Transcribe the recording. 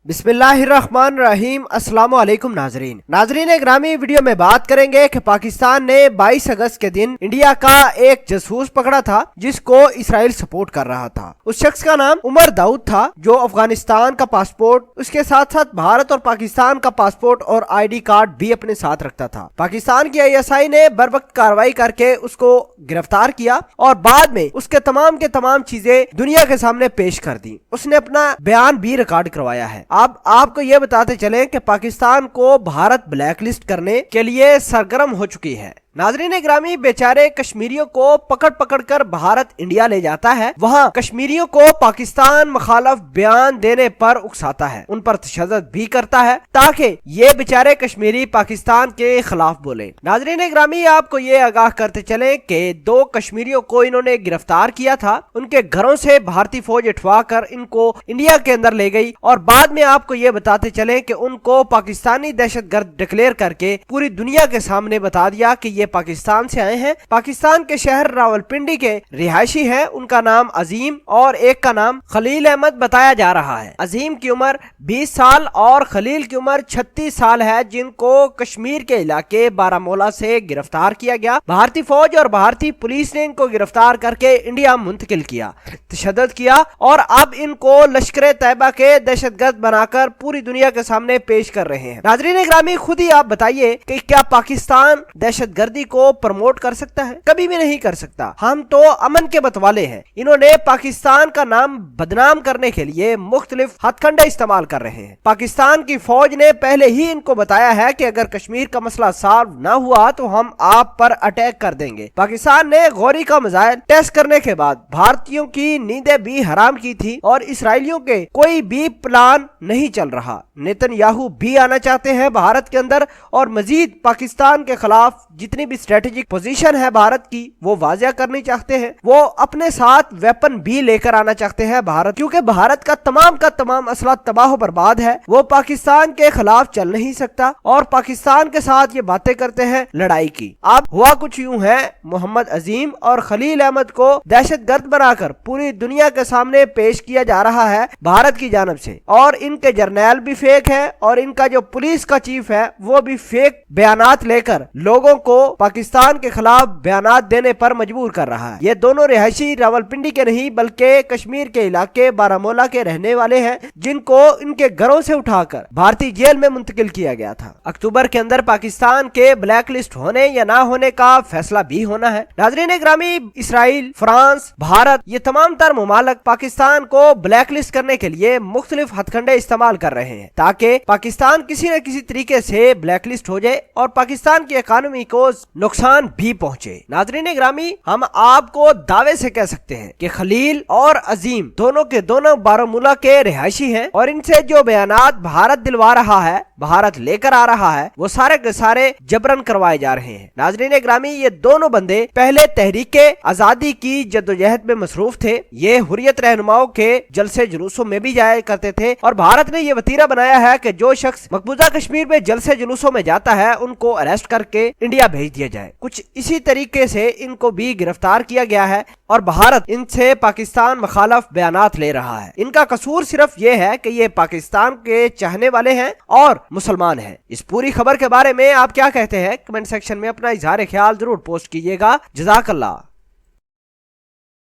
बिस्मिल्लाहिर्रहमानिर्रहीम। अस्सलाम वालेकुम नाजरीन ग्रामी, वीडियो में बात करेंगे कि पाकिस्तान ने 22 अगस्त के दिन इंडिया का एक जासूस पकड़ा था जिसको इसराइल सपोर्ट कर रहा था। उस शख्स का नाम उमर दाऊद था जो अफगानिस्तान का पासपोर्ट, उसके साथ साथ भारत और पाकिस्तान का पासपोर्ट और ID कार्ड भी अपने साथ रखता था। पाकिस्तान की ISI ने बर वक्त कार्रवाई करके उसको गिरफ्तार किया और बाद में उसके तमाम के तमाम चीजें दुनिया के सामने पेश कर दी। उसने अपना बयान भी रिकॉर्ड करवाया है। अब आपको ये बताते चलें कि पाकिस्तान को भारत ब्लैकलिस्ट करने के लिए सरगर्म हो चुकी है। नाजरीन ग्रामी, बेचारे कश्मीरियों को पकड़ पकड़ कर भारत इंडिया ले जाता है, वहाँ कश्मीरियों को पाकिस्तान मुखालफ बयान देने पर उकसाता है, उन पर तशद्दुद भी करता है ताकि ये बेचारे कश्मीरी पाकिस्तान के खिलाफ बोले। नाजरीन ग्रामी, आपको ये आगाह करते चले कि 2 कश्मीरियों को इन्होंने गिरफ्तार किया था, उनके घरों से भारतीय फौज उठवा कर इनको इंडिया के अंदर ले गई और बाद में आपको ये बताते चले कि उनको पाकिस्तानी दहशतगर्द डिक्लेयर करके पूरी दुनिया के सामने बता दिया कि पाकिस्तान से आए हैं। पाकिस्तान के शहर रावलपिंडी के रिहायशी हैं। उनका नाम अजीम और एक का नाम खलील अहमद बताया जा रहा है। अजीम की उम्र 20 साल और खलील की उम्र 36 साल है, जिनको कश्मीर के इलाके बारामूला से गिरफ्तार किया गया। भारतीय फौज और भारतीय पुलिस ने इनको गिरफ्तार करके इंडिया मुंतकिल किया, तशद्दुद किया और अब इनको लश्कर तैयबा के दहशतगर्द बनाकर पूरी दुनिया के सामने पेश कर रहे हैं। नाज़रीन ग्रामी, खुद ही आप बताइए कि क्या पाकिस्तान दहशतगर्दी को प्रमोट कर सकता है? कभी भी नहीं कर सकता। हम तो अमन के बतवाले हैं। इन्होंने पाकिस्तान का नाम बदनाम करने के लिए मुख्तलिफ हथकंडे इस्तेमाल कर रहे हैं। पाकिस्तान की फौज ने पहले ही इनको बताया है कि अगर कश्मीर का मसला सॉल्व ना हुआ तो हम आप पर अटैक कर देंगे। पाकिस्तान ने गौरी का मिसाइल टेस्ट करने के बाद भारतीयों की नींदें भी हराम की थी और इसराइलियों के कोई भी प्लान नहीं चल रहा। नेतन्याहू भी आना चाहते हैं भारत के अंदर और मजीद पाकिस्तान के खिलाफ जितनी भी स्ट्रेटेजिक पोजीशन है भारत की वो वाजिया करनी चाहते हैं। वो अपने साथ वेपन भी लेकर आना चाहते हैं भारत, क्योंकि भारत का तमाम असला तबाह बर्बाद है। वो पाकिस्तान के खिलाफ चल नहीं सकता और पाकिस्तान के साथ ये बातें करते हैं लड़ाई की। अब हुआ कुछ यूं है, मोहम्मद अजीम और खलील अहमद को दहशतगर्द बनाकर पूरी दुनिया के सामने पेश किया जा रहा है भारत की जानब से और इनके जर्नैल भी फेक है और इनका जो पुलिस का चीफ है वो भी फेक बयानात लेकर लोगों को पाकिस्तान के खिलाफ बयानात देने पर मजबूर कर रहा है। ये दोनों रिहायशी रावलपिंडी के नहीं बल्कि कश्मीर के इलाके बारामूला के रहने वाले हैं, जिनको इनके घरों से उठाकर भारतीय जेल में मुंतकिल किया गया था। अक्टूबर के अंदर पाकिस्तान के ब्लैक लिस्ट होने या ना होने का फैसला भी होना है। नाज़रीन ग्रामी, इसराइल, फ्रांस, भारत, ये तमाम तर मुमालिक पाकिस्तान को ब्लैक लिस्ट करने के लिए मुख्तलिफ हथकंडे इस्तेमाल कर रहे हैं ताकि पाकिस्तान किसी न किसी तरीके से ब्लैक लिस्ट हो जाए और पाकिस्तान की इकॉनमी को नुकसान भी पहुंचे। नाज़रीन ग्रामी, हम आपको दावे से कह सकते हैं कि खलील और अजीम दोनों के दोनों बारामूला के रिहायशी हैं और इनसे जो बयानात भारत दिलवा रहा है, भारत लेकर आ रहा है, वो सारे के सारे जबरन करवाए जा रहे हैं। नाज़रीन ग्रामी, ये दोनों बंदे पहले तहरीक आजादी की जद्दोजहद में मसरूफ थे। ये हुर्रियत रहनुमाओं के जलसे जुलूसों में भी जाया करते थे और भारत ने ये वतीरा बनाया है कि जो शख्स मकबूजा कश्मीर में जलसे जुलूसों में जाता है उनको अरेस्ट करके इंडिया भेज दिया जाए। कुछ इसी तरीके से इनको भी गिरफ्तार किया गया है और भारत इनसे पाकिस्तान मुखालफ बयानात ले रहा है। इनका कसूर सिर्फ ये है कि ये पाकिस्तान के चाहने वाले हैं और मुसलमान हैं। इस पूरी खबर के बारे में आप क्या कहते हैं? कमेंट सेक्शन में अपना इजहार ख्याल जरूर पोस्ट कीजिएगा। जज़ाकल्लाह।